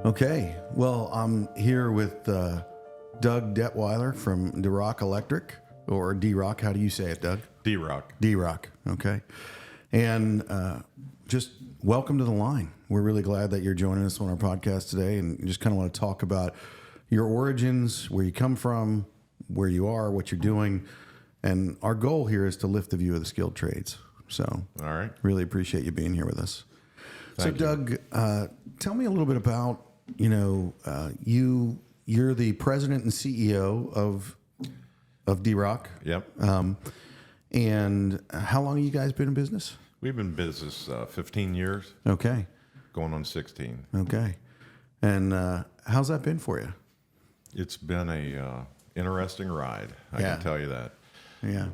Okay, well, I'm here with Doug Detwiler from DeRock Electric, or DeRock. How do you say it, Doug? DeRock. DeRock, okay. And just welcome to the line. We're really glad that you're joining us on our podcast today, and just kind of want to talk about your origins, where you come from, where you are, what you're doing. And our goal here is to lift the view of the skilled trades. So, All right. really appreciate you being here with us. Thank you. Doug, tell me a little bit about, you're the president and CEO of DeRock. Yep. And how long have you guys been in business? We've been in business 15 years, Okay. going on 16. Okay. And how's that been for you? It's been a interesting ride. I Yeah. can tell you that. Yeah.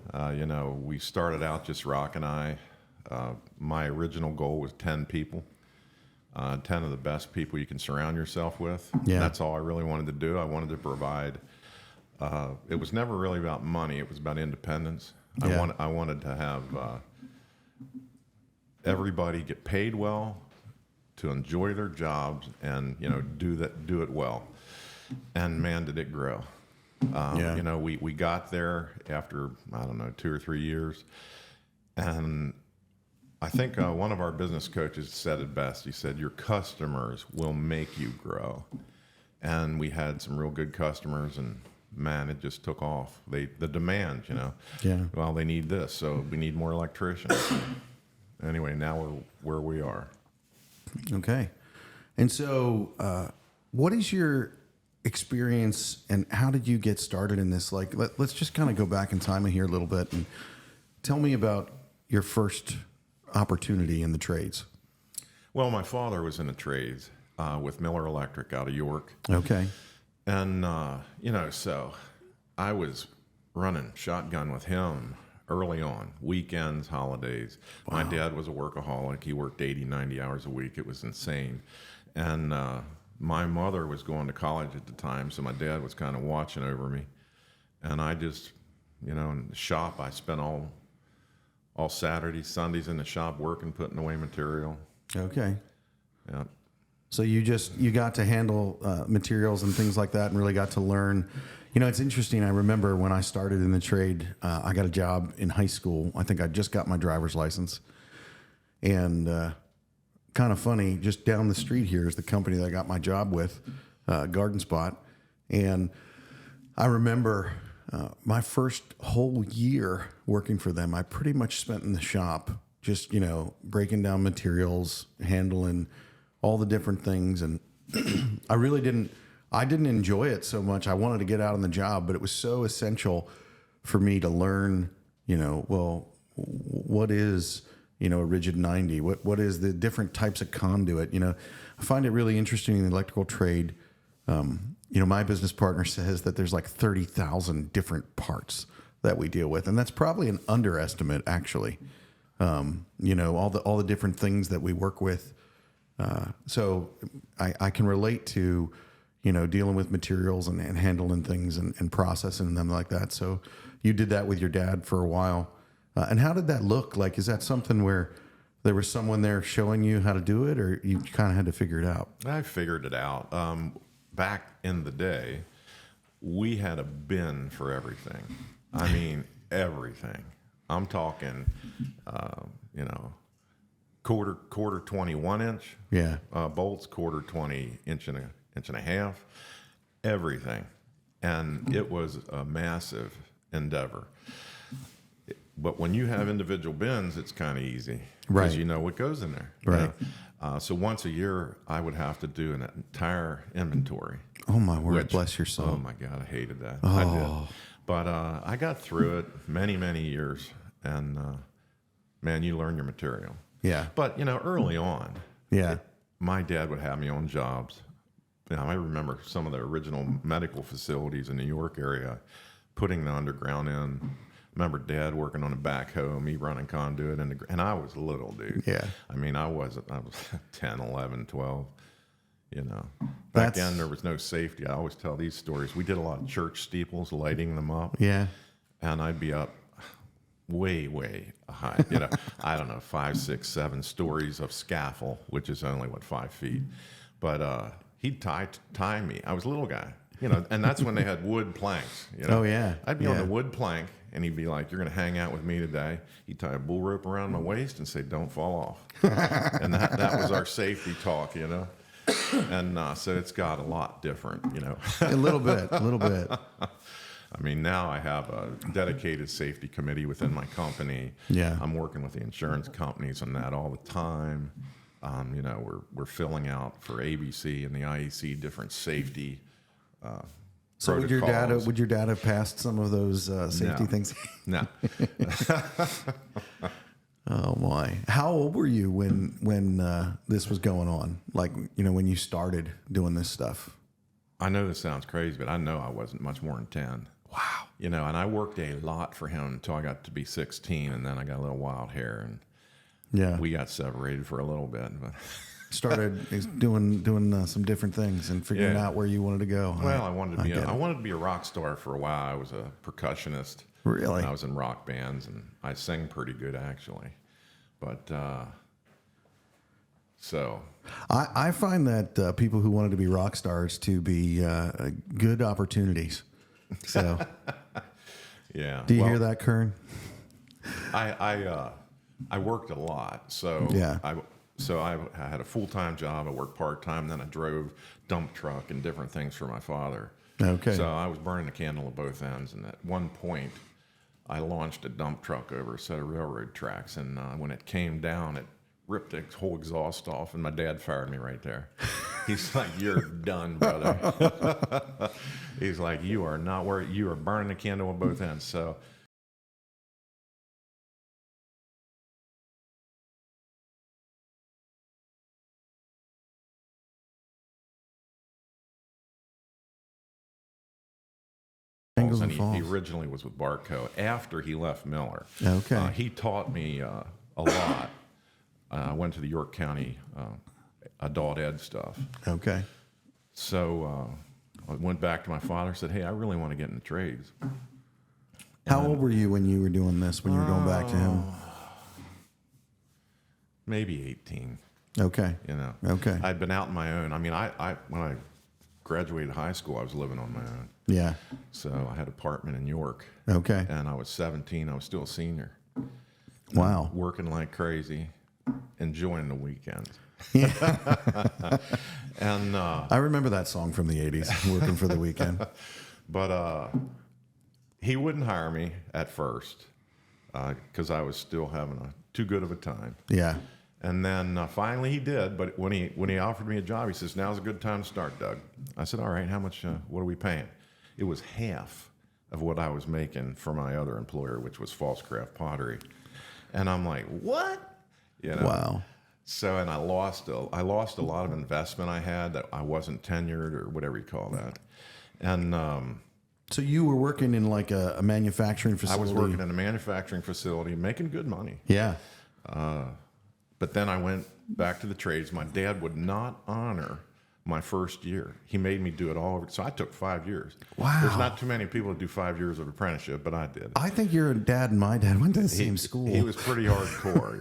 We started out just Rock and I. My original goal was 10 people, 10 of the best people you can surround yourself with. Yeah. That's all I really wanted to do. I wanted to provide. It was never really about money. It was about independence. Yeah. I wanted to have everybody get paid well, to enjoy their jobs, and do it well. And man, did it grow. Yeah. We got there after, I don't know, 2 or 3 years. And I think one of our business coaches said it best. He said, your customers will make you grow. And we had some real good customers, and man, it just took off. The demand, Yeah. well, they need this, so we need more electricians. Anyway, now we're where we are. Okay. And so, what is your experience, and how did you get started in this? Like, let's just kind of go back in time here a little bit and tell me about your first opportunity in the trades. Well, my father was in the trades with Miller Electric out of York. Okay. And, so I was running shotgun with him early on, weekends, holidays. Wow. My dad was a workaholic. He worked 80, 90 hours a week. It was insane. And my mother was going to college at the time, so my dad was kind of watching over me. And I just, in the shop, I spent all Saturdays, Sundays in the shop working, putting away material. Okay. Yeah. So you got to handle materials and things like that, and really got to learn. It's interesting. I remember when I started in the trade, I got a job in high school. I think I just got my driver's license, and kind of funny. Just down the street here is the company that I got my job with, Garden Spot, and I remember my first whole year working for them. I pretty much spent in the shop, just breaking down materials, handling all the different things, and I didn't enjoy it so much. I wanted to get out on the job, but it was so essential for me to learn, what is, a rigid 90? What is the different types of conduit? I find it really interesting in the electrical trade. My business partner says that there's like 30,000 different parts that we deal with, and that's probably an underestimate, actually. All the different things that we work with. So I can relate to, dealing with materials and handling things and processing them like that. So you did that with your dad for a while. And how did that look? Like, is that something where there was someone there showing you how to do it, or you kind of had to figure it out? I figured it out. Back in the day, we had a bin for everything. I mean, everything. I'm talking, quarter 21 inch. Yeah. Bolts, quarter 20 inch and a half, everything. And it was a massive endeavor. But when you have individual bins, it's kind of easy. Right. Because you know what goes in there. Right. So once a year, I would have to do an entire inventory. Oh, my word. Bless your soul. Oh, my God. I hated that. Oh. I did. But I got through it many, many years. And, man, you learn your material. Yeah. But, early on, Yeah. my dad would have me on jobs. I remember some of the original medical facilities in the New York area, putting the underground in. Remember Dad working on a backhoe, me running conduit, and I was little, dude. Yeah. I mean, I was 10, 11, 12. Back then there was no safety. I always tell these stories. We did a lot of church steeples, lighting them up. Yeah. And I'd be up way, way high. I don't know, 5, 6, 7 stories of scaffold, which is only 5 feet. But he'd tie me. I was a little guy, and that's when they had wood planks. Oh, yeah. I'd be on Yeah. the wood plank, and he'd be like, "You're going to hang out with me today." He'd tie a bull rope around my waist and say, "Don't fall off." And that was our safety talk, And so it's got a lot different, A little bit. I mean, now I have a dedicated safety committee within my company. Yeah. I'm working with the insurance companies on that all the time. We're filling out for ABC and the IEC different safety So would your protocols. dad have passed some of those safety No. things? No. Oh my! How old were you when this was going on? Like, when you started doing this stuff? I know this sounds crazy, but I know I wasn't much more than 10. Wow. And I worked a lot for him until I got to be 16, and then I got a little wild hair, and Yeah. we got separated for a little bit. But Started doing some different things and figuring Yeah. out where you wanted to go. well, I wanted to be a rock star for a while. I was a percussionist. Really? I was in rock bands, and I sang pretty good actually. But so I find that people who wanted to be rock stars to be good opportunities. So, yeah. do you hear that, Kern? I worked a lot, so Yeah. I had a full-time job. I worked part-time, then I drove dump truck and different things for my father. Okay. So I was burning the candle at both ends, and at one point, I launched a dump truck over a set of railroad tracks, and when it came down, it ripped the whole exhaust off, and my dad fired me right there. He's like, "You're done, brother." He's like, "You are not where you are burning the candle at both ends." So. Angles And and he Falls. originally was with Barco after he left Miller. Okay. He taught me a lot. I went to the York County adult ed stuff. Okay. So I went back to my father and said, "Hey, I really want to get in the trades." How old were you when you were doing this? When you were going back to him? Maybe 18, Okay. Okay. I'd been out on my own. I mean, I when I graduated high school, I was living on my own. Yeah. So I had an apartment in York. Okay. And I was 17. I was still a senior. Wow. Working like crazy, enjoying the weekends. And I remember that song from the 80s, Working for the Weekend. but he wouldn't hire me at first because I was still having too good of a time. Yeah. And then finally he did. But when he offered me a job, he says, "Now's a good time to start, Doug." I said, "All right, how much? What are we paying?" It was half of what I was making for my other employer, which was False Craft Pottery. And I'm like, "What?" Wow. So, and I lost a lot of investment I had that I wasn't tenured or whatever you call that. And So you were working in like a manufacturing I facility? was working in a manufacturing facility, making good money. Yeah. But then I went back to the trades. My dad would not honor my first year. He made me do it all over. So I took 5 years. Wow. There's not too many people that do 5 years of apprenticeship, but I did. I think your dad and my dad went to the same school. He was pretty hardcore,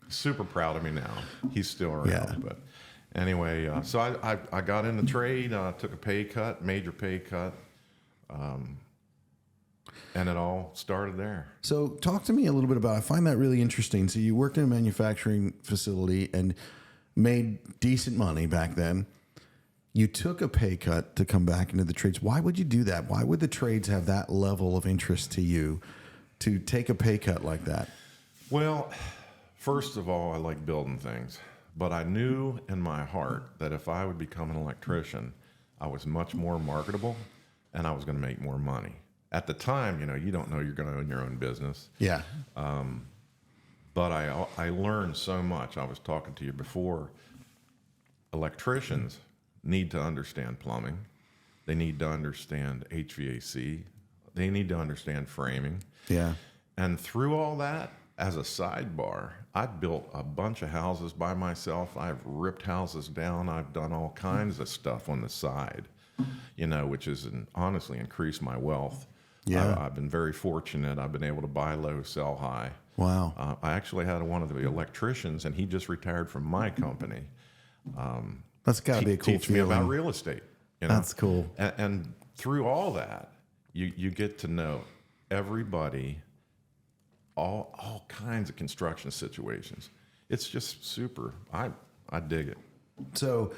Super proud of me now. He's still around. Yeah. But anyway, so I got in the trade, took a pay cut, major pay cut. And it all started there. So talk to me a little bit about, I find that really interesting. So you worked in a manufacturing facility and made decent money back then. You took a pay cut to come back into the trades. Why would you do that? Why would the trades have that level of interest to you to take a pay cut like that? Well, first of all, I like building things. But I knew in my heart that if I would become an electrician, I was much more marketable and I was going to make more money. At the time, you don't know you're going to own your own business. Yeah. But I learned so much. I was talking to you before. Electricians need to understand plumbing. They need to understand HVAC. They need to understand framing. Yeah. And through all that, as a sidebar, I've built a bunch of houses by myself. I've ripped houses down. I've done all kinds of stuff on the side, which has honestly increased my wealth. Yeah. I've been very fortunate. I've been able to buy low, sell high. Wow. I actually had one of the electricians, and he just retired from my company. That's got to be a cool teach feeling. me about real estate. You know? That's cool. And through all that, you get to know everybody, all kinds of construction situations. It's just super. I dig it. So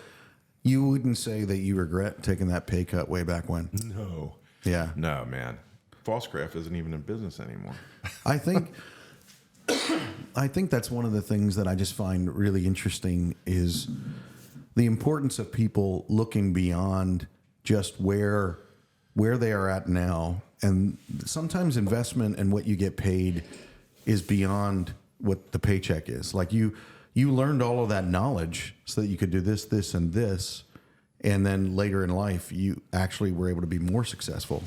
you wouldn't say that you regret taking that pay cut way back when? No. Yeah. No, man. Falscraft isn't even in business anymore. I think that's one of the things that I just find really interesting is the importance of people looking beyond just where they are at now. And sometimes investment and what you get paid is beyond what the paycheck is. Like you learned all of that knowledge so that you could do this, this, and this. And then later in life, you actually were able to be more successful.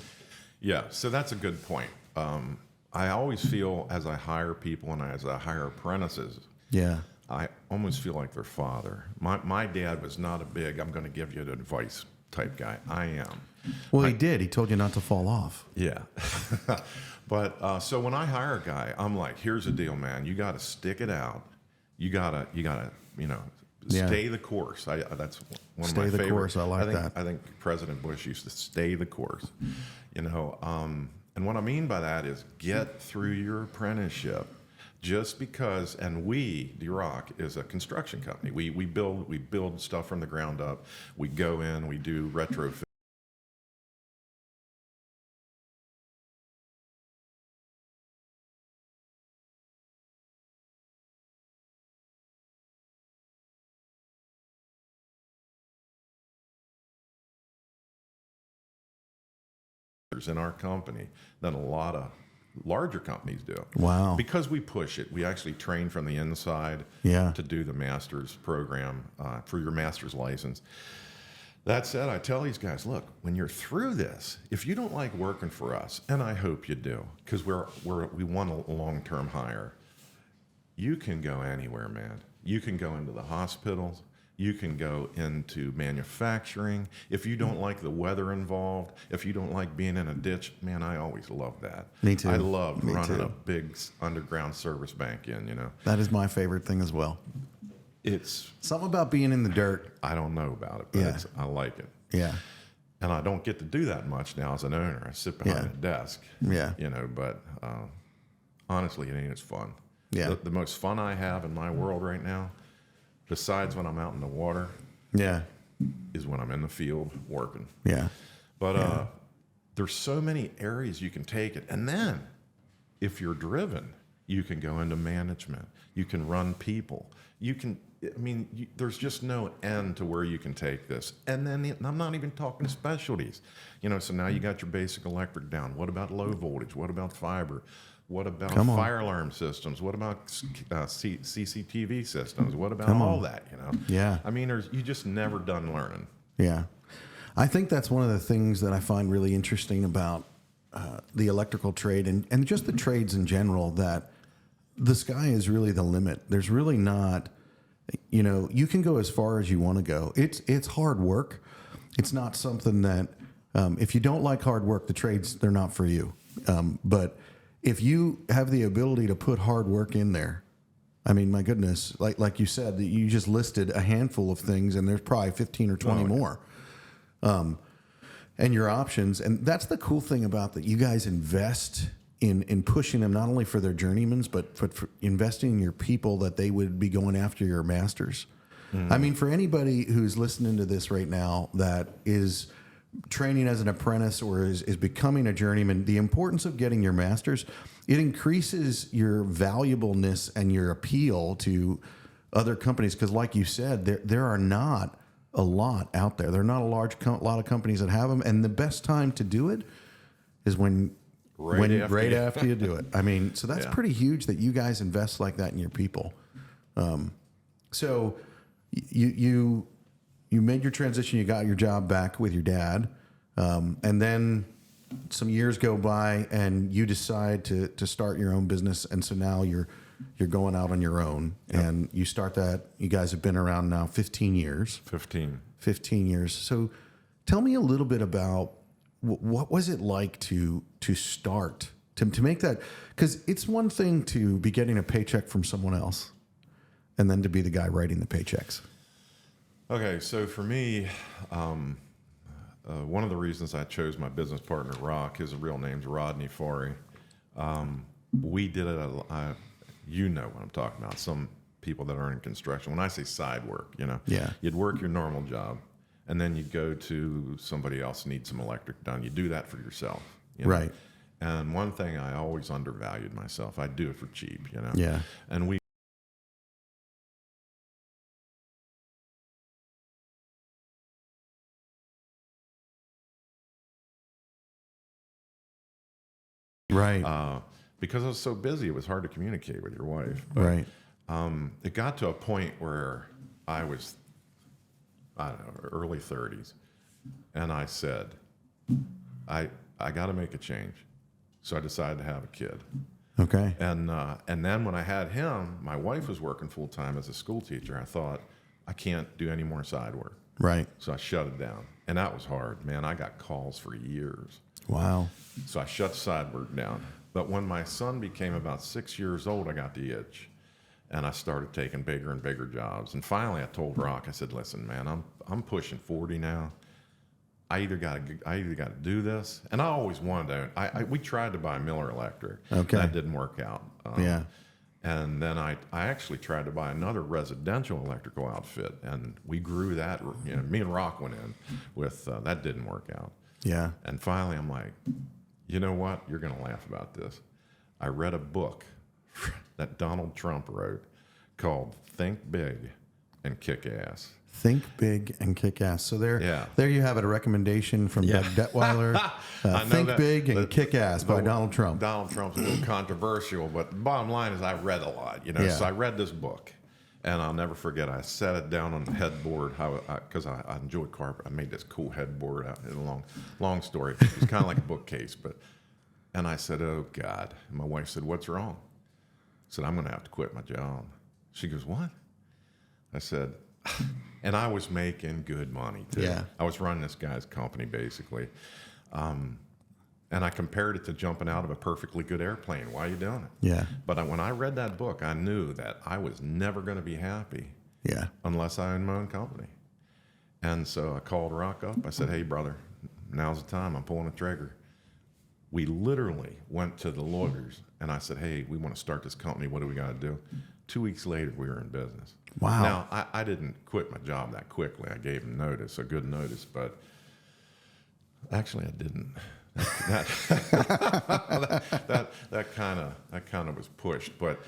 Yeah, so that's a good point. I always feel as I hire people and as I hire apprentices, Yeah. I almost feel like their father. My dad was not a big, I'm going to give you the advice type guy. I am. Well, he did. He told you not to fall off. Yeah. But so when I hire a guy, I'm like, here's the deal, man. You got to stick it out. You gotta, Yeah. stay the course. That's one Stay of my the favorite. course. I like that. I think President Bush used to stay the course. And what I mean by that is get through your apprenticeship. Just because, and DeRock is a construction company. We build stuff from the ground up. We go in, we do retrofit. In our company than a lot of larger companies do. Wow. Because we push it. We actually train from the inside Yeah. to do the master's program for your master's license. That said, I tell these guys, look, when you're through this, if you don't like working for us, and I hope you do, because we want a long-term hire, you can go anywhere, man. You can go into the hospitals. You can go into manufacturing. If you don't like the weather involved, if you don't like being in a ditch, man, I always loved that. Me too. I loved Me running too. a big underground service bank in. That is my favorite thing as well. It's, Something about being in the dirt. I don't know about it, but Yeah. I like it. Yeah. And I don't get to do that much now as an owner. I sit behind Yeah. a desk. Yeah. But honestly, it ain't as fun. Yeah. The most fun I have in my world right now, besides when I'm out in the water, Yeah. is when I'm in the field working. Yeah. But there's so many areas you can take it. And then if you're driven, you can go into management. You can run people. There's just no end to where you can take this. And then I'm not even talking specialties. So now you got your basic electric down. What about low voltage? What about fiber? What about fire alarm systems? What about CCTV systems? What about all that, Yeah. You just never done learning. Yeah. I think that's one of the things that I find really interesting about the electrical trade and just the trades in general, that the sky is really the limit. There's really not, you can go as far as you want to go. It's hard work. It's not something that, if you don't like hard work, the trades, they're not for you. But if you have the ability to put hard work in there, my goodness, like you said, you just listed a handful of things, and there's probably 15 or 20 more. And your options. And that's the cool thing about that. You guys invest in pushing them, not only for their journeymans, but for investing in your people, that they would be going after your masters. For anybody who's listening to this right now that is training as an apprentice or is becoming a journeyman, the importance of getting your master's, it increases your valuableness and your appeal to other companies. Because like you said, there are not a lot out there. There are not a lot of companies that have them. And the best time to do it is right after you do it. So that's pretty huge that you guys invest like that in your people. So you made your transition, you got your job back with your dad, and then some years go by and you decide to start your own business. And so now you're going out on your own. Yep. And you start that. You guys have been around now 15 years. 15 years. So tell me a little bit about what was it like to start, to make that, because it's one thing to be getting a paycheck from someone else and then to be the guy writing the paychecks. Okay, so for me, one of the reasons I chose my business partner, Rock, his real name's Rodney Forey. We did it, you know what I'm talking about. Some people that are in construction, when I say side work, Yeah. you'd work your normal job and then you'd go to somebody else need some electric done. You do that for yourself. Right. And one thing I always undervalued myself, I do it for cheap, Yeah. And we Right. because I was so busy, it was hard to communicate with your wife. But, Right. it got to a point where I was, I don't know, early 30s, and I said, I got to make a change. So I decided to have a kid. Okay. And then when I had him, my wife was working full time as a school teacher. I thought, I can't do any more side work. Right. So I shut it down. And that was hard. Man, I got calls for years. Wow. So I shut side work down. But when my son became about 6 years old, I got the itch. And I started taking bigger and bigger jobs. And finally I told Rock, I said, listen, man, I'm pushing 40 now. I either got to do this, and I always wanted to. We tried to buy Miller Electric. Okay. That didn't work out. Yeah. And then I actually tried to buy another residential electrical outfit, and we grew that. Me and Rock went in with that. Didn't work out. Yeah. And finally, I'm like, you know what? You're going to laugh about this. I read a book that Donald Trump wrote called "Think Big and Kick Ass." Think big and kick ass. So there you have it, a recommendation from Doug Detwiler. Think big and kick ass by Donald Trump. Donald Trump's a little controversial, but the bottom line is I read a lot, Yeah. So I read this book, and I'll never forget. I set it down on the headboard because I enjoy carpet. I made this cool headboard out. In a long story. It was kind of like a bookcase, and I said, "Oh God!" And my wife said, "What's wrong?" I said, "I'm going to have to quit my job." She goes, "What?" I said. And I was making good money too. Yeah. I was running this guy's company basically. And I compared it to jumping out of a perfectly good airplane. Why are you doing it? Yeah. But when I read that book, I knew that I was never going to be happy Yeah. unless I owned my own company. And so I called Rock up. I said, "Hey, brother, now's the time. I'm pulling the trigger." We literally went to the lawyers, and I said, "Hey, we want to start this company. What do we got to do?" 2 weeks later, we were in business. Wow. Now, I didn't quit my job that quickly. I gave them notice, a good notice, but actually I didn't. That kind of was pushed. But,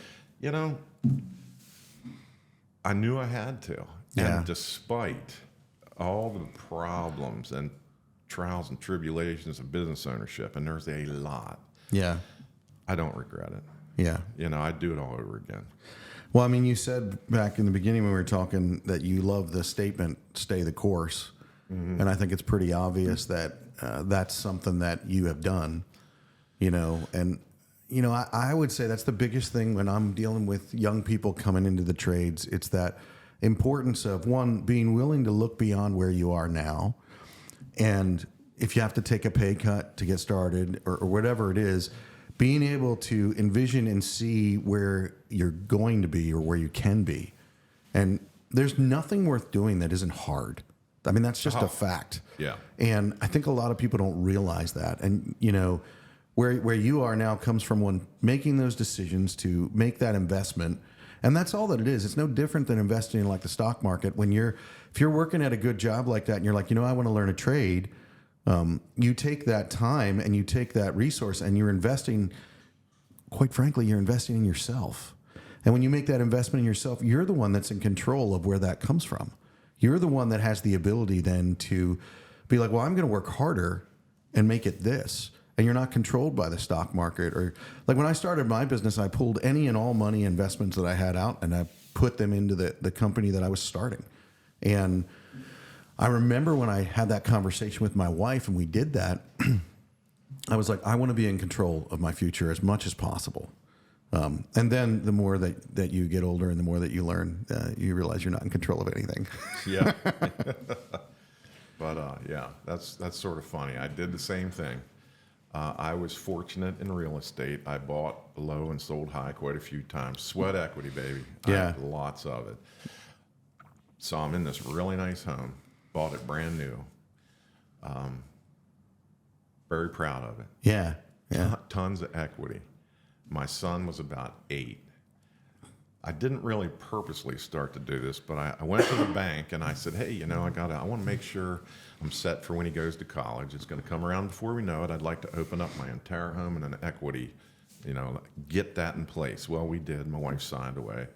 I knew I had to. Yeah. And despite all the problems and trials and tribulations of business ownership, and there's a lot, Yeah. I don't regret it. Yeah. I'd do it all over again. Well, I mean, you said back in the beginning when we were talking that you love the statement, stay the course. Mm-hmm. And I think it's pretty obvious that that's something that you have done, and, I would say that's the biggest thing when I'm dealing with young people coming into the trades. It's that importance of, one, being willing to look beyond where you are now. And if you have to take a pay cut to get started or whatever it is, being able to envision and see where you're going to be or where you can be. And there's nothing worth doing that isn't hard. I mean, that's just a fact. Yeah. And I think a lot of people don't realize that. And, where you are now comes from one making those decisions to make that investment. And that's all that it is. It's no different than investing in like the stock market. If you're working at a good job like that and you're like, I want to learn a trade, you take that time and you take that resource and you're investing, quite frankly, you're investing in yourself. And when you make that investment in yourself, you're the one that's in control of where that comes from. You're the one that has the ability then to be like, well, I'm going to work harder and make it this. And you're not controlled by the stock market. Or like when I started my business, I pulled any and all money investments that I had out and I put them into the company that I was starting. And I remember when I had that conversation with my wife and we did that, I was like, I want to be in control of my future as much as possible. And then the more that you get older and the more that you learn, you realize you're not in control of anything. Yeah. But that's sort of funny. I did the same thing. I was fortunate in real estate. I bought low and sold high quite a few times. Sweat equity, baby. Yeah. I had lots of it. So I'm in this really nice home, bought it brand new. Very proud of it. Yeah. Yeah. Tons of equity. My son was about 8. I didn't really purposely start to do this, but I went to the bank and I said, hey, you know, I want to make sure I'm set for when he goes to college. It's going to come around before we know it. I'd like to open up my entire home and an equity, you know, get that in place. Well, we did. My wife signed away.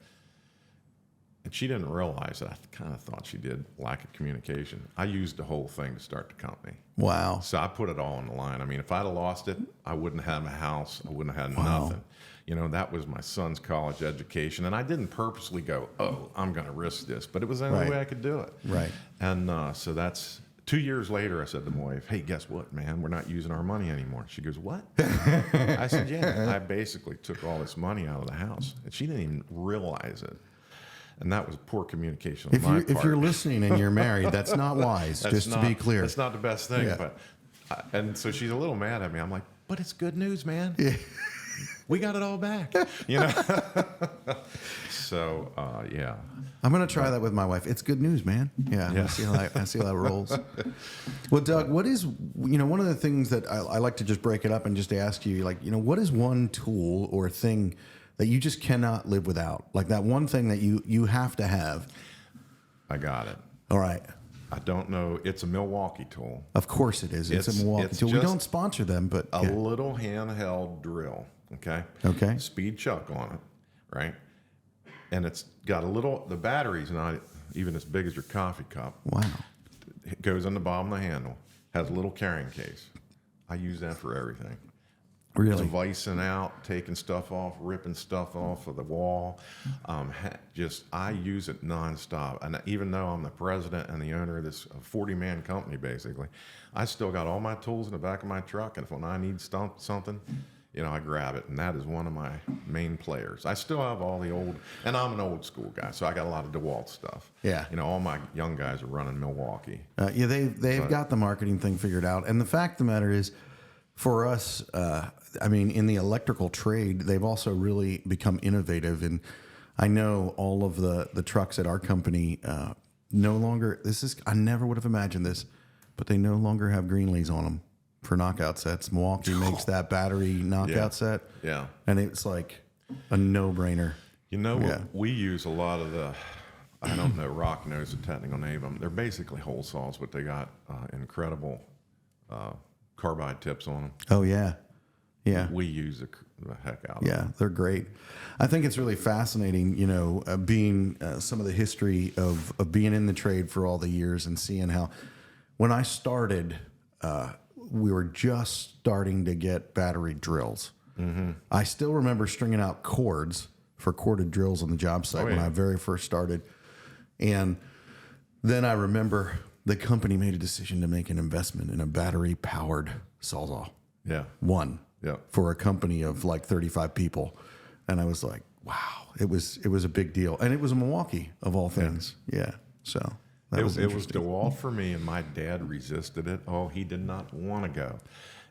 And she didn't realize it. I kind of thought she did. Lack of communication. I used the whole thing to start the company. Wow. So I put it all on the line. I mean, if I'd have lost it, I wouldn't have a house. I wouldn't have had Wow. nothing. You know, that was my son's college education. And I didn't purposely go, oh, I'm going to risk this. But it was the only Right. way I could do it. Right. And so that's 2 years later, I said to my wife, hey, guess what, man? We're not using our money anymore. She goes, what? I said, yeah. I basically took all this money out of the house. And she didn't even realize it. And that was poor communication on my part. If you're listening and you're married, that's not wise, just to be clear. That's not the best thing. Yeah. But and so she's a little mad at me. I'm like, but it's good news, man. We got it all back. You know? So, yeah. I'm going to try that with my wife. It's good news, man. Yeah. Yeah. I see how that rolls. Well, Doug, what is, you know, one of the things that I like to just break it up and just ask you, like, you know, what is one tool or thing that you just cannot live without? Like that one thing that you have to have. I got it. All right. I don't know. It's a Milwaukee tool. Of course it is. It's a Milwaukee tool. We just don't sponsor them, but a yeah. little handheld drill. Okay. Okay. Speed chuck on it, right? And it's got a little. The battery's not even as big as your coffee cup. Wow. It goes on the bottom of the handle. Has a little carrying case. I use that for everything. Really? Vicing out, taking stuff off, ripping stuff off of the wall. I use it nonstop. And even though I'm the president and the owner of this 40-man company, basically, I still got all my tools in the back of my truck. And when I need something, you know, I grab it. And that is one of my main players. I still have all the old, and I'm an old school guy, so I got a lot of DeWalt stuff. Yeah. You know, all my young guys are running Milwaukee. Yeah, they've got the marketing thing figured out. And the fact of the matter is, for us, I mean, in the electrical trade, they've also really become innovative. And I know all of the trucks at our company no longer, I never would have imagined this, but they no longer have Greenlees on them for knockout sets. Milwaukee makes that battery knockout set. Yeah. And it's like a no-brainer. You know what? We use a lot of I don't know, Rock knows the technical name of them. They're basically hole saws, but they got incredible carbide tips on them. Oh, yeah. Yeah. We use the heck out of them. Yeah, they're great. I think it's really fascinating, you know, being some of the history of being in the trade for all the years and seeing how, when I started, we were just starting to get battery drills. Mm-hmm. I still remember stringing out cords for corded drills on the job site when I very first started. And then I remember the company made a decision to make an investment in a battery-powered Sawzall. Yeah. One. Yeah. For a company of like 35 people. And I was like, wow, it was a big deal. And it was Milwaukee of all things. Yeah. So that was interesting. It was DeWalt for me, and my dad resisted it. Oh, he did not want to go.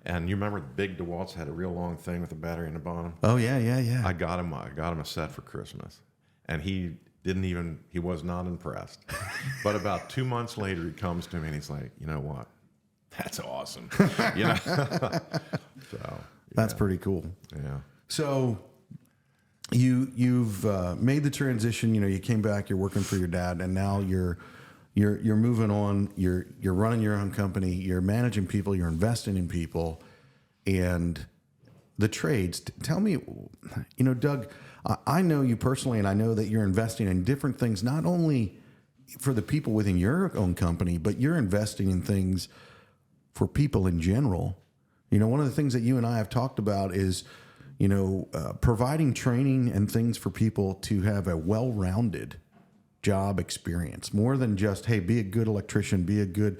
And you remember the big DeWalts had a real long thing with a battery in the bottom? Oh, yeah. I got him a set for Christmas. And he was not impressed. But about 2 months later, he comes to me and he's like, you know what? That's awesome. You know? So, That's pretty cool. yeah. So you've made the transition. You know, you came back. You're working for your dad, and now you're moving on. You're running your own company. You're managing people. You're investing in people, and the trades. Tell me, you know, Doug. I know you personally, and I know that you're investing in different things, not only for the people within your own company, but you're investing in things for people in general. You know, one of the things that you and I have talked about is, you know, providing training and things for people to have a well-rounded job experience, more than just, hey, be a good electrician, be a good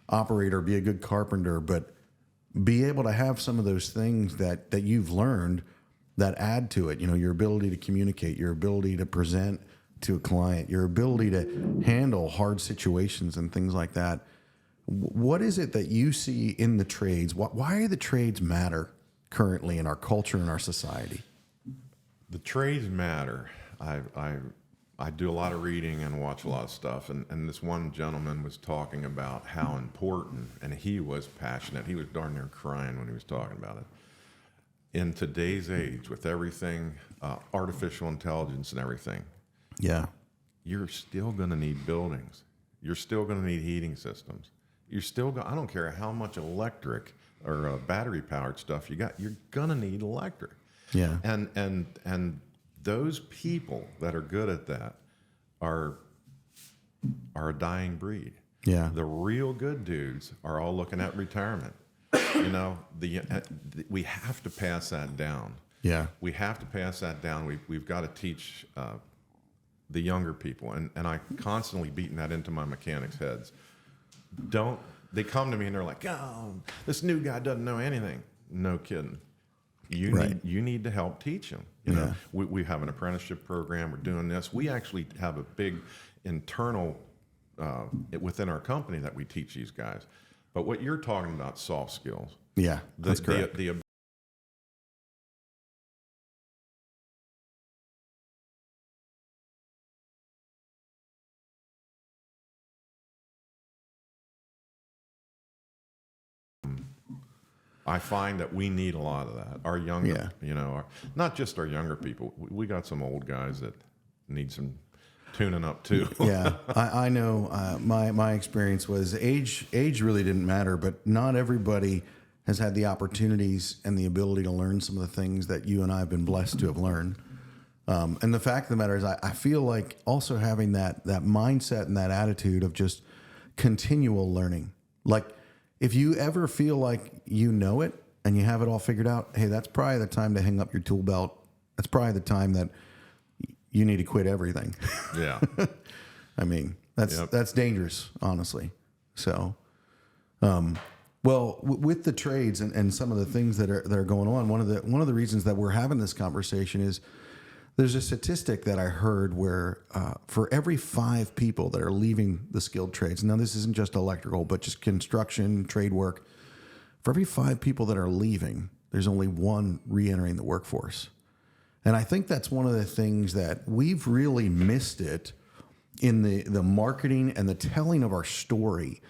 operator, be a good carpenter, but be able to have some of those things that you've learned that add to it. You know, your ability to communicate, your ability to present to a client, your ability to handle hard situations and things like that. What is it that you see in the trades? Why do the trades matter currently in our culture and our society? The trades matter. I do a lot of reading and watch a lot of stuff. And this one gentleman was talking about how important, and he was passionate. He was darn near crying when he was talking about it. In today's age, with everything, artificial intelligence and everything, Yeah. you're still going to need buildings. You're still going to need heating systems. You're still I don't care how much electric or battery powered stuff you got, you're going to need electric. Yeah. And those people that are good at that are a dying breed. Yeah. The real good dudes are all looking at retirement. You know, we have to pass that down. Yeah. We have to pass that down. We've got to teach the younger people, and I constantly beating that into my mechanics' heads. They come to me and they're like, "Oh, this new guy doesn't know anything." No kidding. You need to help teach them. You know, we have an apprenticeship program. We're doing this. We actually have a big internal within our company that we teach these guys. But what you're talking about, soft skills. Yeah, that's correct. I find that we need a lot of that. Our younger, you know, not just our younger people. We got some old guys that need some tuning up too. Yeah, I know. My experience was age really didn't matter, but not everybody has had the opportunities and the ability to learn some of the things that you and I have been blessed to have learned. And the fact of the matter is, I feel like also having that mindset and that attitude of just continual learning. Like, if you ever feel like you know it and you have it all figured out, hey, that's probably the time to hang up your tool belt. That's probably the time that you need to quit everything. Yeah. I mean, that's dangerous, honestly. So, with the trades and some of the things that are going on, one of the reasons that we're having this conversation is there's a statistic that I heard where for every 5 people that are leaving the skilled trades, now this isn't just electrical, but just construction, trade work, for every 5 people that are leaving, there's only 1 re-entering the workforce. And I think that's one of the things that we've really missed it in the marketing and the telling of our story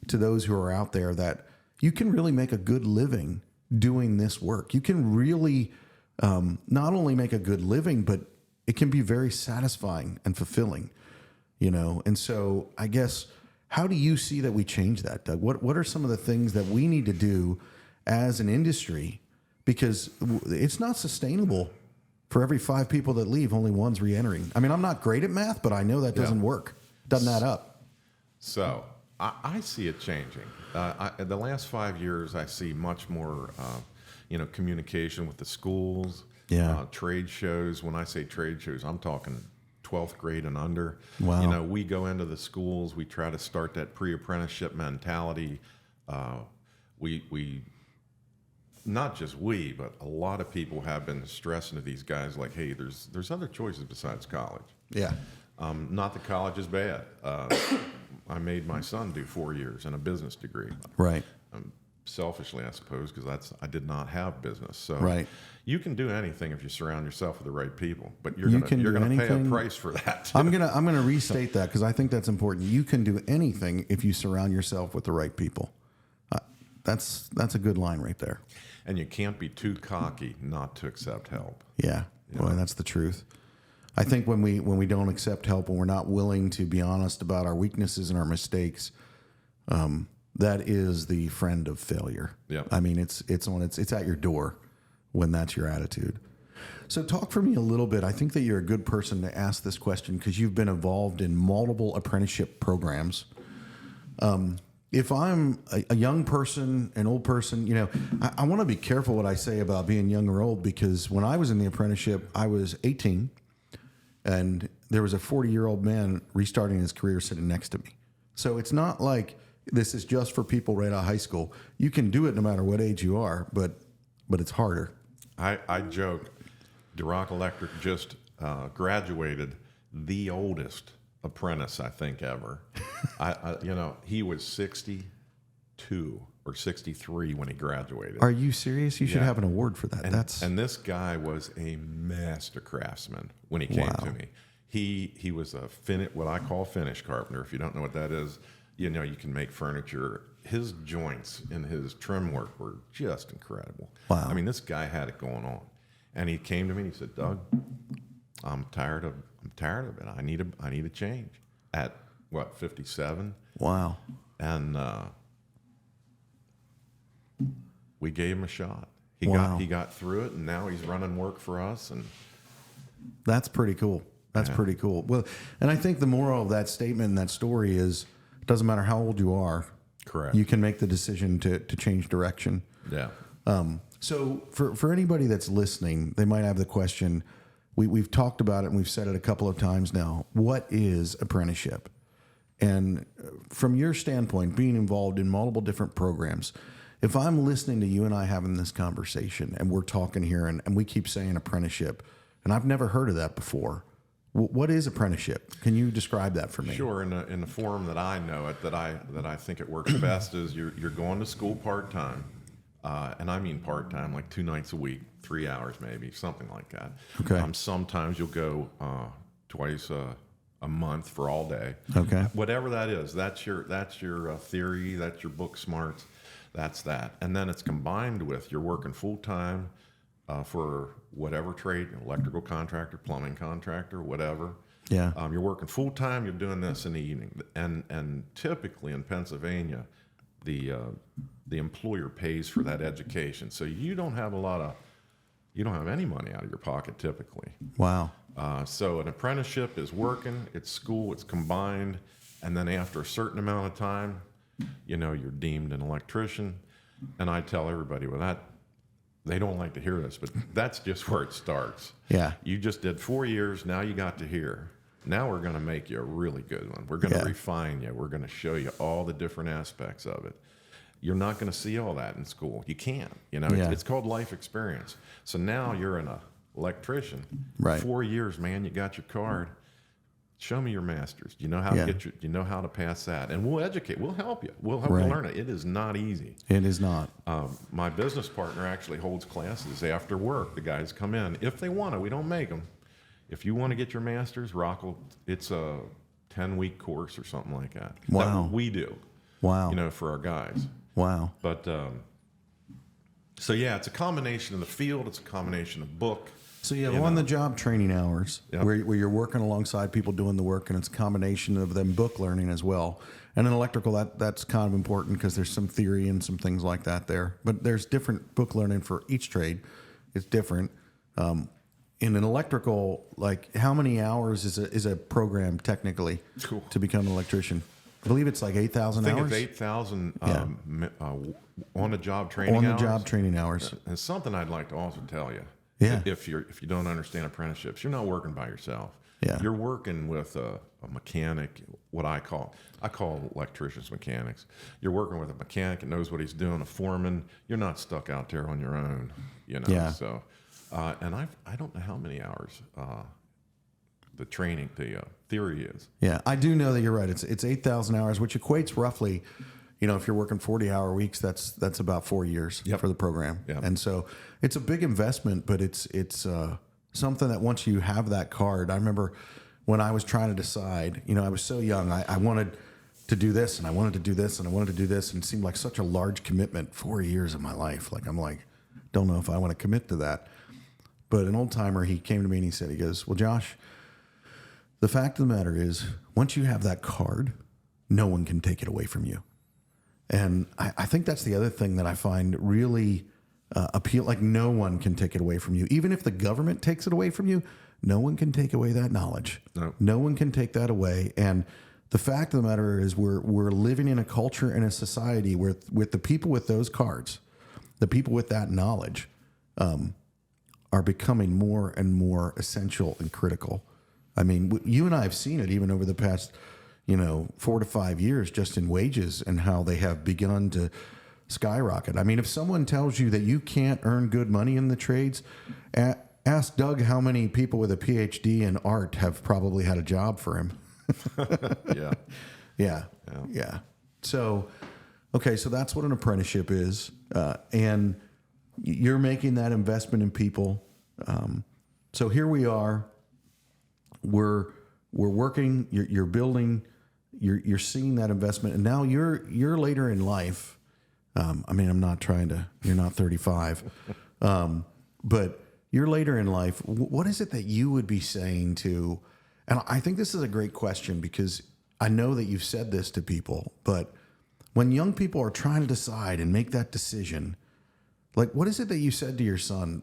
to those who are out there, that you can really make a good living doing this work. You can really not only make a good living, but it can be very satisfying and fulfilling, you know? And so I guess, how do you see that we change that, Doug? What are some of the things that we need to do as an industry? Because it's not sustainable for every 5 people that leave, only 1's re-entering. I mean, I'm not great at math, but I know that doesn't work. Doesn't add up. So I see it changing. In the last 5 years, I see much more communication with the schools, trade shows. When I say trade shows, I'm talking 12th grade and under. Wow. You know, we go into the schools, we try to start that pre-apprenticeship mentality. We not just we, but a lot of people have been stressing to these guys like, hey, there's other choices besides college. Yeah. Not that college is bad. I made my son do 4 years and a business degree. Right. Selfishly, I suppose, because I did not have business. So right. You can do anything if you surround yourself with the right people, but you're gonna pay a price for that. I'm gonna restate that, because I think that's important. You can do anything if you surround yourself with the right people. That's a good line right there. And you can't be too cocky not to accept help. Yeah, boy, that's the truth. I think when we don't accept help, when we're not willing to be honest about our weaknesses and our mistakes, that is the friend of failure. Yeah. I mean, it's at your door when that's your attitude. So talk for me a little bit. I think that you're a good person to ask this question, because you've been involved in multiple apprenticeship programs. If I'm a young person, an old person, you know, I want to be careful what I say about being young or old, because when I was in the apprenticeship, I was 18, and there was a 40-year-old man restarting his career sitting next to me. So it's not like this is just for people right out of high school. You can do it no matter what age you are, but it's harder. I joke, DeRock Electric just graduated the oldest apprentice, I think, ever. He was 62 or 63 when he graduated. Are you serious? You should have an award for that. And this guy was a master craftsman when he came to me. He was what I call finish carpenter. If you don't know what that is, you can make furniture. His joints in his trim work were just incredible. Wow. I mean, this guy had it going on. And he came to me and he said, Doug, I'm tired of it. I need a change. At what, 57? Wow. And we gave him a shot. He got through it, and now he's running work for us. And that's pretty cool. That's pretty cool. Well, and I think the moral of that statement and that story is, it doesn't matter how old you are. Correct. You can make the decision to change direction. Yeah. So for anybody that's listening, they might have the question. We've talked about it and we've said it a couple of times now. What is apprenticeship? And from your standpoint, being involved in multiple different programs, if I'm listening to you and I having this conversation and we're talking here and we keep saying apprenticeship, and I've never heard of that before, what is apprenticeship? Can you describe that for me? Sure. In the form that I know it, that I think it works best is you're going to school part-time. And I mean part-time, like 2 nights a week, 3 hours maybe, something like that. Okay. Sometimes you'll go twice a month for all day. Okay. Whatever that is, that's your theory, that's your book smarts, that's that. And then it's combined with you're working full-time for whatever trade, electrical contractor, plumbing contractor, whatever. Yeah. You're working full-time, you're doing this in the evening. And typically in Pennsylvania, the employer pays for that education. So you don't have any money out of your pocket typically. Wow. So an apprenticeship is working, it's school, it's combined, and then after a certain amount of time, you're deemed an electrician. And I tell everybody, well, that they don't like to hear this, but that's just where it starts. Yeah. You just did 4 years, now you got to here. Now we're going to make you a really good one. We're going to refine you. We're going to show you all the different aspects of it. You're not going to see all that in school. You can't. It's called life experience. So now you're an electrician. Right. 4 years, man. You got your card. Show me your master's. You know how to you know how to pass that, and we'll educate. We'll help you. We'll help you learn it. It is not easy. It is not. My business partner actually holds classes after work. The guys come in if they want to. We don't make them. If you want to get your master's, it's a 10-week course or something like that. Wow. That we do. Wow. For our guys. Wow. But so yeah, it's a combination of the field. It's a combination of book. So you have on-the-job training hours where you're working alongside people doing the work, and it's a combination of them book learning as well. And in electrical, that's kind of important because there's some theory and some things like that there. But there's different book learning for each trade. It's different. In an electrical, like how many hours is a program technically to become an electrician? I believe it's like 8,000 hours. I think it's 8,000 on-the-job training hours. On-the-job training hours. And something I'd like to also tell you. Yeah. If you don't understand apprenticeships, you're not working by yourself. Yeah. You're working with a mechanic, what I call electricians mechanics. You're working with a mechanic that knows what he's doing, a foreman. You're not stuck out there on your own, Yeah. So, and I don't know how many hours the training, the theory is. Yeah, I do know that you're right. It's 8,000 hours, which equates roughly, if you're working 40-hour weeks, that's about 4 years for the program. Yep. And so it's a big investment, but it's something that once you have that card, I remember when I was trying to decide, I was so young, I wanted to do this and I wanted to do this and I wanted to do this, and it seemed like such a large commitment, 4 years of my life. I'm don't know if I want to commit to that. But an old timer, he came to me and he goes, well, Josh, the fact of the matter is, once you have that card, no one can take it away from you. And I think that's the other thing that I find really appeal. Like no one can take it away from you. Even if the government takes it away from you, no one can take away that knowledge. No one can take that away. And the fact of the matter is we're living in a culture and a society where with the people with those cards, the people with that knowledge are becoming more and more essential and critical. I mean, you and I have seen it even over the past 4 to 5 years, just in wages and how they have begun to skyrocket. I mean, if someone tells you that you can't earn good money in the trades, ask Doug how many people with a PhD in art have probably had a job for him. Yeah. So, okay, so that's what an apprenticeship is. And you're making that investment in people. So here we are. we're working, you're building, you're seeing that investment, and now you're later in life. I mean, you're not 35, but you're later in life. What is it that you would be saying to, and I think this is a great question because I know that you've said this to people, but when young people are trying to decide and make that decision, like, what is it that you said to your son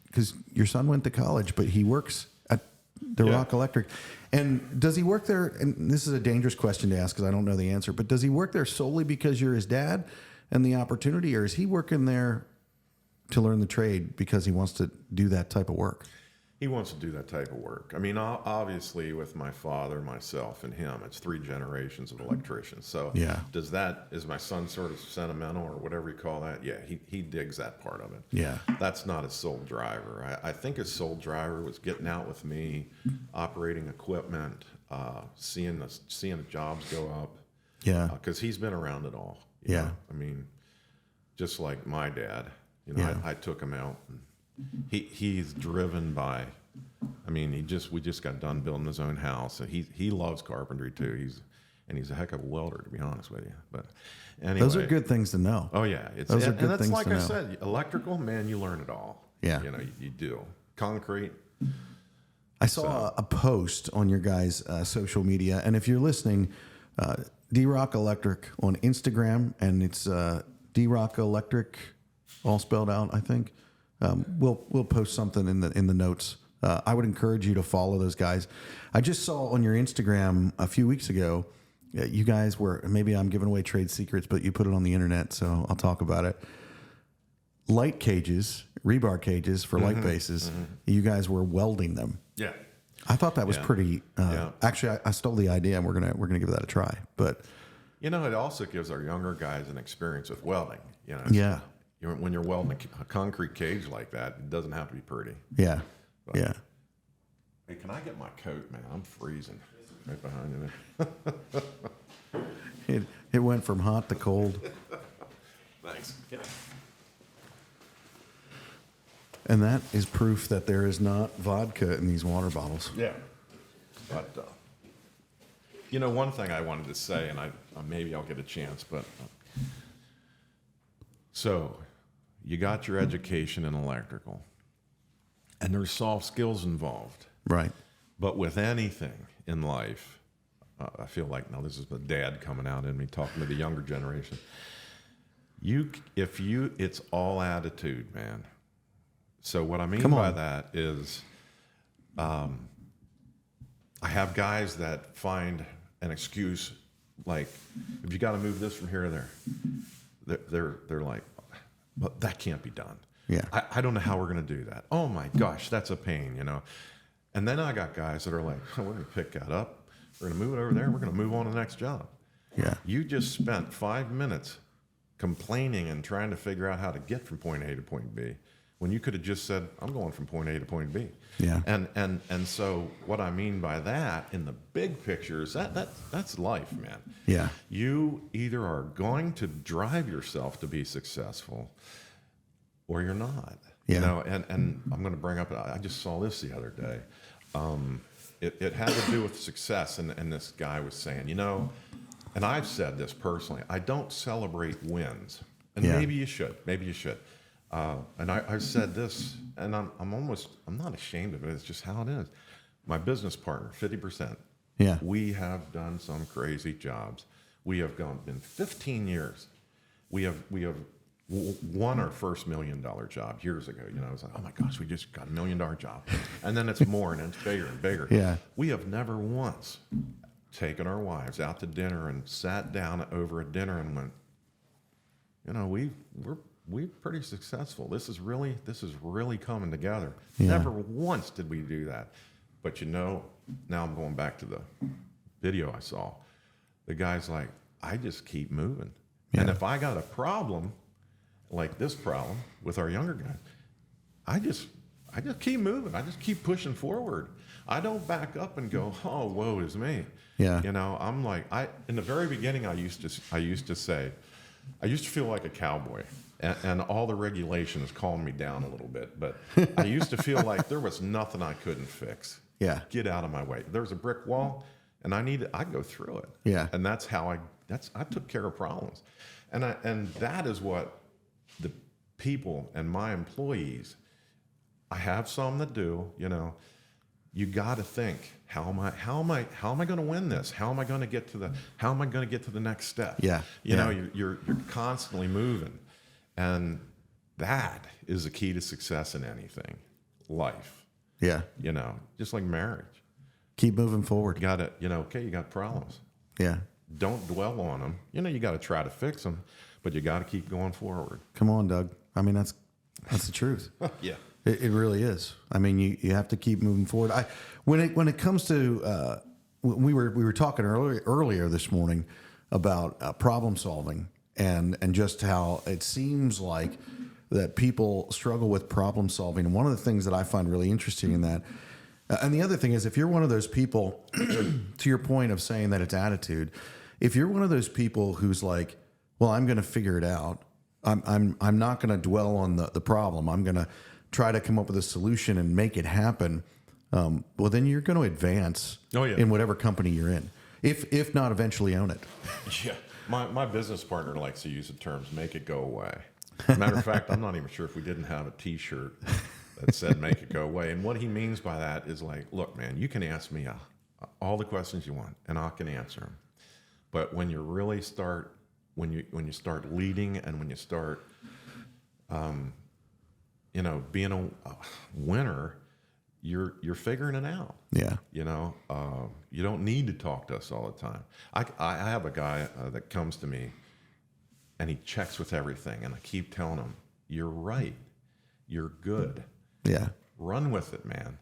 because your son went to college, but he works at DeRock Electric. And does he work there? And this is a dangerous question to ask because I don't know the answer, but does he work there solely because you're his dad and the opportunity, or is he working there to learn the trade because he wants to do that type of work? He wants to do that type of work. I mean, obviously, with my father, myself, and him, it's 3 generations of electricians. So, is my son sort of sentimental or whatever you call that? Yeah, he digs that part of it. Yeah, that's not his sole driver. I think his sole driver was getting out with me, operating equipment, seeing the jobs go up. Yeah, because he's been around it all. You know? I mean, just like my dad. You know, I took him out. And he's driven by. I mean, we just got done building his own house, and he loves carpentry too. He's a heck of a welder, to be honest with you. But anyway, those are good things to know. Oh yeah, those are good that's things like to know. I said, electrical, man, you learn it all. Yeah, you know, you do concrete. I saw a post on your guys' social media, and if you're listening, DeRock Electric on Instagram, and it's DeRock Electric, all spelled out, I think. We'll post something in the notes. I would encourage you to follow those guys. I just saw on your Instagram a few weeks ago, you guys were, maybe I'm giving away trade secrets, but you put it on the internet, so I'll talk about it. Light cages, rebar cages for light bases. You guys were welding them. Yeah. I thought that was pretty. Actually, I stole the idea, and we're gonna give that a try. But you know, it also gives our younger guys an experience with welding. You know. Yeah. When you're welding a concrete cage like that, it doesn't have to be pretty. Yeah. But, yeah. Hey, can I get my coat, man? I'm freezing right behind you. It went from hot to cold. Thanks. Yeah. And that is proof that there is not vodka in these water bottles. Yeah. But you know, one thing I wanted to say, and maybe I'll get a chance, but so you got your education in electrical, and there's soft skills involved. Right. But with anything in life, I feel like, now this is the dad coming out in me talking to the younger generation. It's all attitude, man. So what I mean by that is, I have guys that find an excuse, like, if you got to move this from here to there, they're like, but that can't be done. Yeah. I don't know how we're going to do that. Oh my gosh, that's a pain, you know. And then I got guys that are like, oh, we're going to pick that up. We're going to move it over there. We're going to move on to the next job. Yeah. You just spent 5 minutes complaining and trying to figure out how to get from point A to point B, when you could have just said, I'm going from point A to point B. Yeah. And so what I mean by that in the big picture is that's life, man. Yeah. You either are going to drive yourself to be successful or you're not. Yeah. You know, and I'm going to bring up, I just saw this the other day. It had to do with success, and this guy was saying, you know, and I've said this personally, I don't celebrate wins. And maybe you should. And I've said this, and I'm not ashamed of it. It's just how it is. My business partner, 50%. Yeah. We have done some crazy jobs. We have been 15 years. We have won our first $1 million job years ago. You know, I was like, oh my gosh, we just got $1 million job. And then it's more, and it's bigger and bigger. Yeah. We have never once taken our wives out to dinner and sat down over a dinner and went, you know, we're pretty successful. This is really coming together. Yeah. Never once did we do that. But you know, now I'm going back to the video I saw. The guy's like, I just keep moving. Yeah. And if I got a problem like this problem with our younger guys, I just keep moving. I just keep pushing forward. I don't back up and go, oh, woe is me. Yeah. You know, I'm like, in the very beginning, I used to say, I used to feel like a cowboy, and all the regulations calmed me down a little bit. But I used to feel like there was nothing I couldn't fix. Yeah. Get out of my way. There's a brick wall, and I go through it. Yeah. And that's how I took care of problems. And that is what the people and my employees, I have some that do, you got to think, how am I going to win this? How am I going to get to the next step? Yeah. You're constantly moving. And that is the key to success in anything, life. Yeah. Just like marriage. Keep moving forward. You got to, you got problems. Yeah. Don't dwell on them. You got to try to fix them, but you got to keep going forward. Come on, Doug. I mean, that's the truth. Yeah. It really is. I mean, you have to keep moving forward. When it comes to we were talking earlier this morning about problem solving and just how it seems like that people struggle with problem solving. And one of the things that I find really interesting in that, and the other thing is, if you're one of those people, to your point of saying that it's attitude, if you're one of those people who's like, well, I'm going to figure it out. I'm not going to dwell on the problem. I'm going to try to come up with a solution and make it happen. Well, then you're going to advance in whatever company you're in, if not eventually own it. Yeah. My business partner likes to use the terms, make it go away. Matter of fact, I'm not even sure if we didn't have a T-shirt that said make it go away. And what he means by that is like, look, man, you can ask me all the questions you want and I can answer them. But when you really start, when you start leading and when you start, being a winner, you're figuring it out. Yeah. You don't need to talk to us all the time. I have a guy that comes to me and he checks with everything. And I keep telling him, you're right. You're good. Yeah. Run with it, man.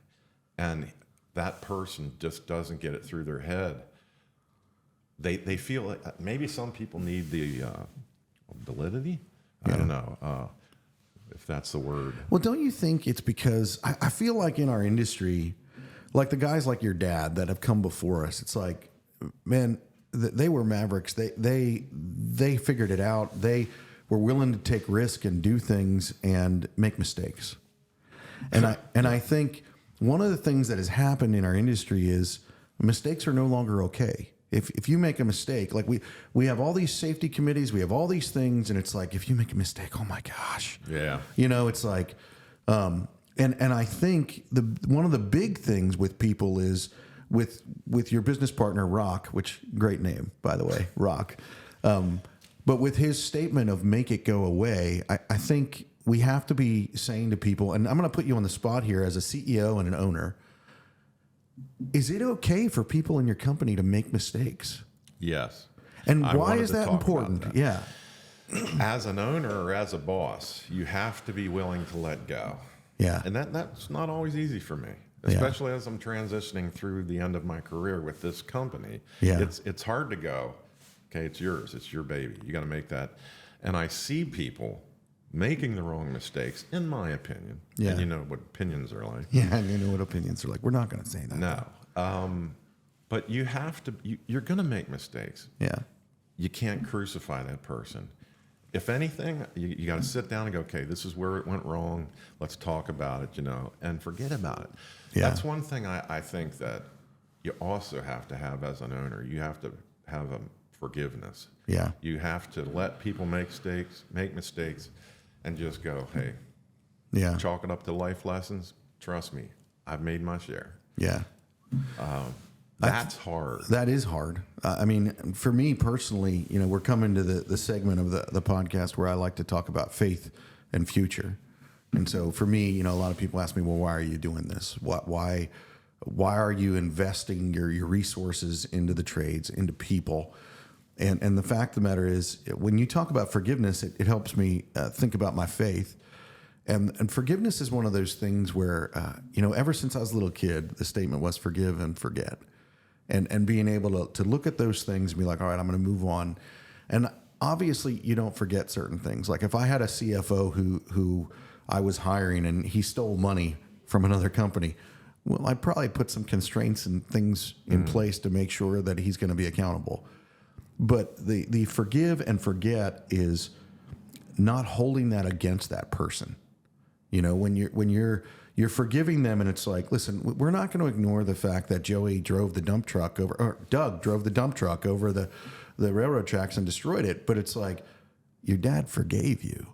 And that person just doesn't get it through their head. They feel like maybe some people need the validity. I don't know if that's the word. Well, don't you think it's because I feel like in our industry, like the guys like your dad that have come before us, it's like, man, they were mavericks. They figured it out. They were willing to take risk and do things and make mistakes. And I think one of the things that has happened in our industry is mistakes are no longer okay. If you make a mistake, like we have all these safety committees, we have all these things, and it's like, if you make a mistake, oh my gosh. Yeah. It's like, and I think one of the big things with people is with your business partner, Rock, which great name, by the way, Rock. But with his statement of make it go away, I think we have to be saying to people, and I'm going to put you on the spot here as a CEO and an owner, is it okay for people in your company to make mistakes? Yes. And why is that important? That. Yeah. As an owner or as a boss, you have to be willing to let go. Yeah. And that's not always easy for me, especially as I'm transitioning through the end of my career with this company. Yeah. It's hard to go, okay, it's yours. It's your baby. You got to make that. And I see people making the wrong mistakes, in my opinion. Yeah. And you know what opinions are like. Yeah, and you know what opinions are like. We're not going to say that. No. But you have to, you're going to make mistakes. Yeah. You can't crucify that person. If anything, you got to sit down and go, okay, this is where it went wrong. Let's talk about it, and forget about it. Yeah. That's one thing I think that you also have to have as an owner. You have to have a forgiveness. Yeah. You have to let people make mistakes, and just go, hey, Yeah. chalk it up to life lessons. Trust me, I've made my share. Yeah. That's hard. That is hard. I mean, for me personally, we're coming to the segment of the podcast where I like to talk about faith and future. And so for me, a lot of people ask me, well, why are you doing this? Why are you investing your resources into the trades, into people? And the fact of the matter is, when you talk about forgiveness, it helps me think about my faith. And forgiveness is one of those things where, ever since I was a little kid, the statement was forgive and forget. And being able to look at those things and be like, all right, I'm going to move on. And obviously, you don't forget certain things. Like if I had a CFO who I was hiring and he stole money from another company, well, I'd probably put some constraints and things in place to make sure that he's going to be accountable. But the forgive and forget is not holding that against that person. When you're forgiving them, and it's like, listen, we're not going to ignore the fact that Joey drove the dump truck over, or Doug drove the dump truck over the railroad tracks and destroyed it. But it's like, your dad forgave you.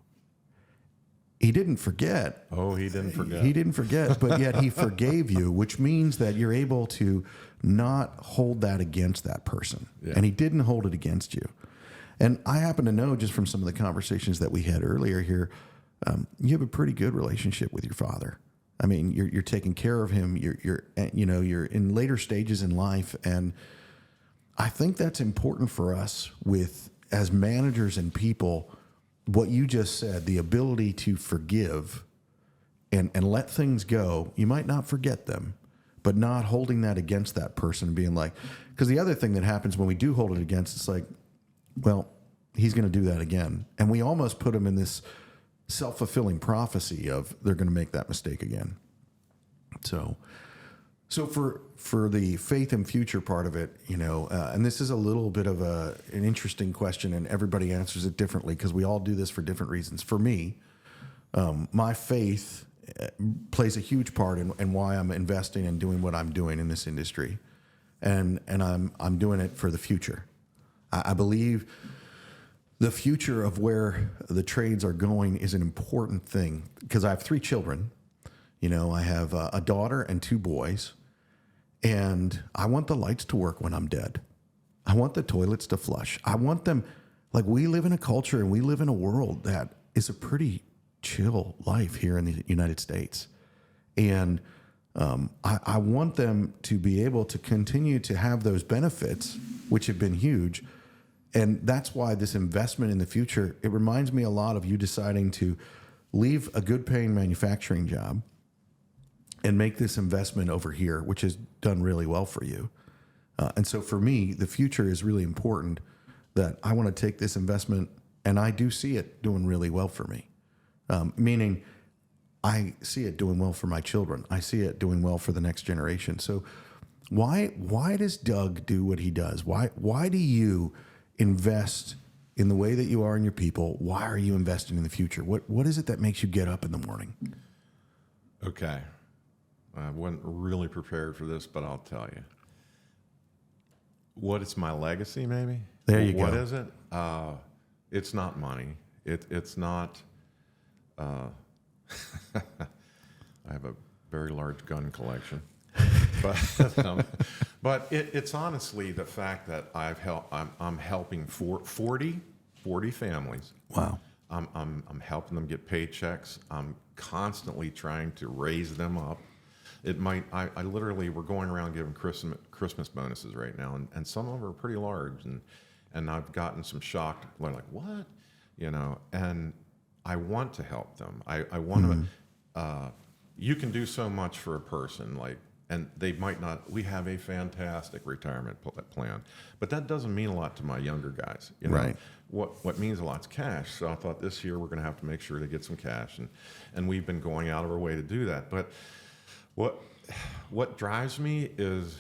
He didn't forget. Oh, he didn't forget. He didn't forget, but yet he forgave you, which means that you're able to not hold that against that person. Yeah. And he didn't hold it against you. And I happen to know, just from some of the conversations that we had earlier here, you have a pretty good relationship with your father. I mean, you're taking care of him. You're in later stages in life, and I think that's important for us as managers and people. What you just said, the ability to forgive and let things go. You might not forget them, but not holding that against that person, being like, because the other thing that happens when we do hold it against, it's like, well, he's going to do that again, and we almost put him in this self-fulfilling prophecy of they're going to make that mistake again. So for the faith and future part of it, and this is a little bit of an interesting question, and everybody answers it differently because we all do this for different reasons. For me, my faith plays a huge part in why I'm investing and doing what I'm doing in this industry, and I'm doing it for the future. I believe the future of where the trades are going is an important thing because I have 3 children. I have a daughter and 2 boys, and I want the lights to work when I'm dead. I want the toilets to flush. I want them, like, we live in a culture and we live in a world that is a pretty chill life here in the United States. And I want them to be able to continue to have those benefits, which have been huge. And that's why this investment in the future, it reminds me a lot of you deciding to leave a good paying manufacturing job and make this investment over here, which has done really well for you. And so for me, the future is really important, that I want to take this investment, and I do see it doing really well for me. Meaning I see it doing well for my children. I see it doing well for the next generation. So why does Doug do what he does? Why do you invest in the way that you are in your people? Why are you investing in the future? What is it that makes you get up in the morning? Okay. I wasn't really prepared for this, but I'll tell you. What is my legacy, maybe? There you go. What is it? It's not money. It's not... I have a very large gun collection. But it's honestly the fact that I'm helping 40 families. Wow. I'm helping them get paychecks. I'm constantly trying to raise them up. I literally, we're going around giving Christmas bonuses right now, and some of them are pretty large, and I've gotten some shocked. They're like, what? And I want to help them. I want to. You can do so much for a person, and they might not. We have a fantastic retirement plan, but that doesn't mean a lot to my younger guys. Right. What means a lot is cash. So I thought this year we're going to have to make sure to get some cash, and we've been going out of our way to do that. But what drives me is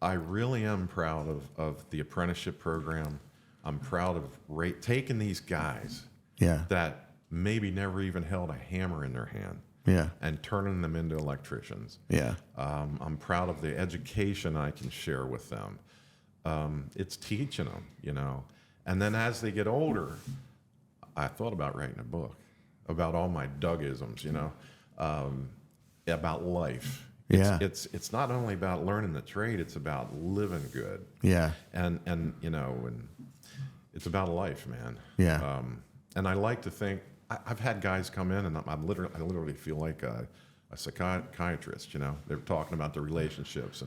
I really am proud of the apprenticeship program. I'm proud of taking these guys that maybe never even held a hammer in their hand. Yeah. And turning them into electricians. Yeah. I'm proud of the education I can share with them. It's teaching them, And then as they get older, I thought about writing a book about all my Dougisms, about life. Yeah. It's not only about learning the trade, it's about living good. Yeah. And it's about life, man. Yeah. And I like to think, I've had guys come in, and I literally feel like a psychiatrist. They're talking about the relationships,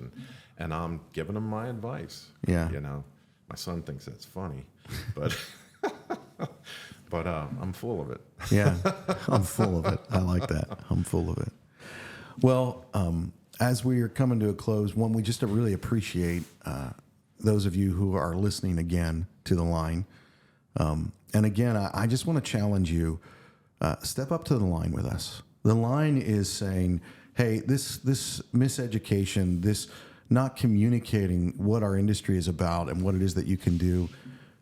and I'm giving them my advice. Yeah. My son thinks that's funny, but I'm full of it. Yeah, I'm full of it. I like that. I'm full of it. Well, as we are coming to a close, we just really appreciate those of you who are listening again to the line. And again, I just want to challenge you. Step up to the line with us. The line is saying, hey, this miseducation, this not communicating what our industry is about and what it is that you can do,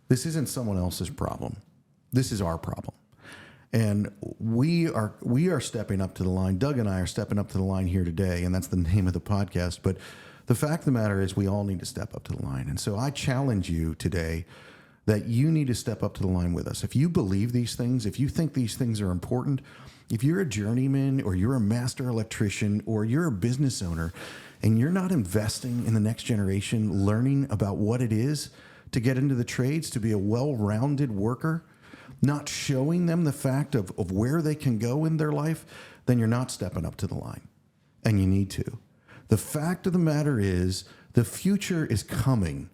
this isn't someone else's problem. This is our problem. And we are stepping up to the line. Doug and I are stepping up to the line here today, and that's the name of the podcast. But the fact of the matter is we all need to step up to the line. And so I challenge you today that you need to step up to the line with us. If you believe these things, if you think these things are important, if you're a journeyman or you're a master electrician or you're a business owner and you're not investing in the next generation, learning about what it is to get into the trades, to be a well-rounded worker, not showing them the fact of where they can go in their life, then you're not stepping up to the line. And you need to. The fact of the matter is the future is coming.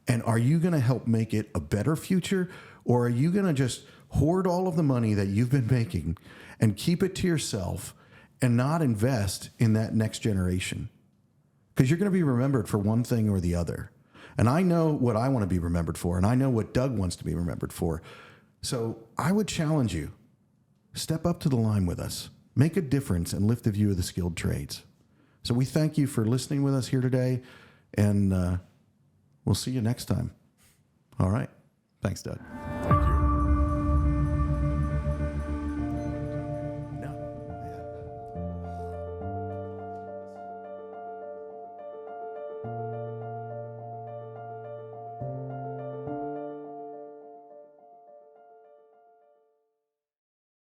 And are you going to help make it a better future? Or are you going to just hoard all of the money that you've been making and keep it to yourself and not invest in that next generation? Because you're going to be remembered for one thing or the other. And I know what I want to be remembered for, and I know what Doug wants to be remembered for. So I would challenge you, step up to the line with us, make a difference, and lift the view of the skilled trades. So we thank you for listening with us here today, and we'll see you next time. All right. Thanks, Doug.